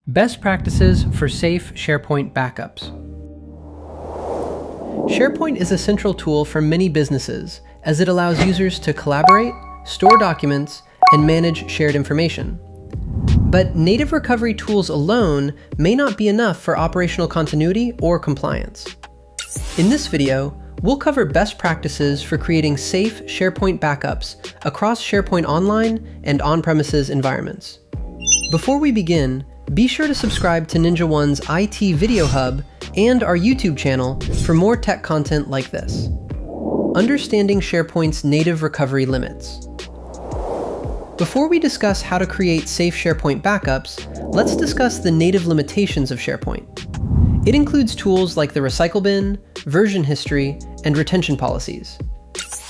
Best practices for safe SharePoint backups. SharePoint is a central tool for many businesses as it allows users to collaborate, store documents, and manage shared information. But native recovery tools alone may not be enough for operational continuity or compliance. In this video, we'll cover best practices for creating safe SharePoint backups across SharePoint Online and on-premises environments. Before we begin, be sure to subscribe to NinjaOne's IT Video Hub and our YouTube channel for more tech content like this. Understanding SharePoint's native recovery limits. Before we discuss how to create safe SharePoint backups, let's discuss the native limitations of SharePoint. It includes tools like the recycle bin, version history, and retention policies.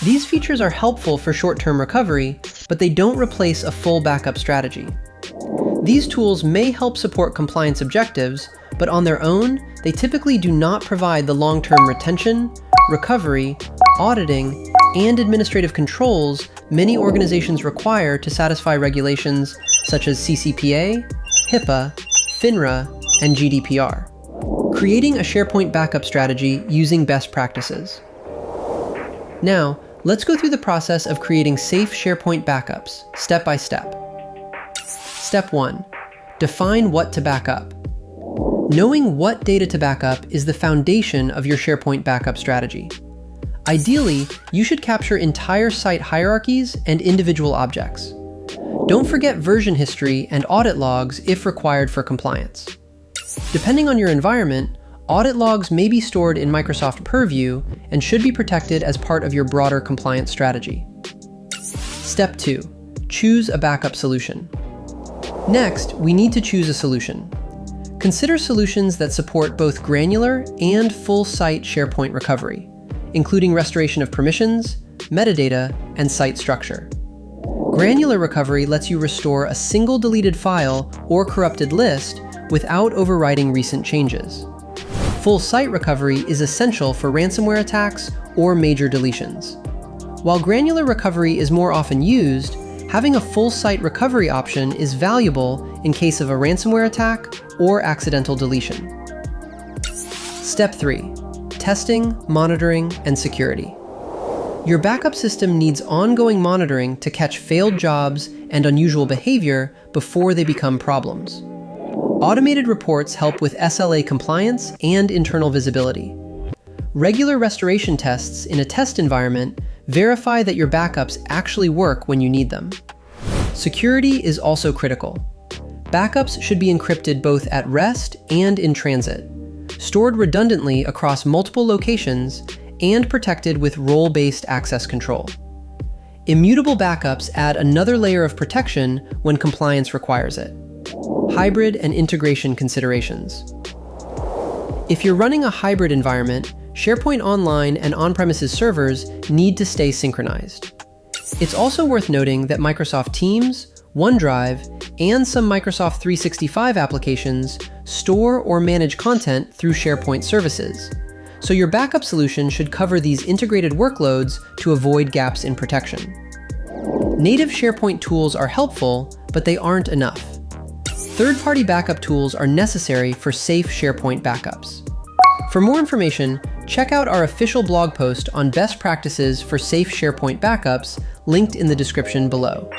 These features are helpful for short-term recovery, but they don't replace a full backup strategy. These tools may help support compliance objectives, but on their own, they typically do not provide the long-term retention, recovery, auditing, and administrative controls many organizations require to satisfy regulations such as CCPA, HIPAA, FINRA, and GDPR. Creating a SharePoint backup strategy using best practices. Now, let's go through the process of creating safe SharePoint backups, step by step. Step 1. Define what to back up. Knowing what data to back up is the foundation of your SharePoint backup strategy. Ideally, you should capture entire site hierarchies and individual objects. Don't forget version history and audit logs if required for compliance. Depending on your environment, audit logs may be stored in Microsoft Purview and should be protected as part of your broader compliance strategy. Step 2. Choose a backup solution. Next, we need to choose a solution. Consider solutions that support both granular and full-site SharePoint recovery, including restoration of permissions, metadata, and site structure. Granular recovery lets you restore a single deleted file or corrupted list without overwriting recent changes. Full-site recovery is essential for ransomware attacks or major deletions. While granular recovery is more often used, having a full site recovery option is valuable in case of a ransomware attack or accidental deletion. Step 3. Testing, monitoring, and security. Your backup system needs ongoing monitoring to catch failed jobs and unusual behavior before they become problems. Automated reports help with SLA compliance and internal visibility. Regular restoration tests in a test environment verify that your backups actually work when you need them. Security is also critical. Backups should be encrypted both at rest and in transit, stored redundantly across multiple locations, and protected with role-based access control. Immutable backups add another layer of protection when compliance requires it. Hybrid and integration considerations. If you're running a hybrid environment, SharePoint Online and on-premises servers need to stay synchronized. It's also worth noting that Microsoft Teams, OneDrive, and some Microsoft 365 applications store or manage content through SharePoint services, so your backup solution should cover these integrated workloads to avoid gaps in protection. Native SharePoint tools are helpful, but they aren't enough. Third-party backup tools are necessary for safe SharePoint backups. For more information, check out our official blog post on best practices for safe SharePoint backups linked in the description below.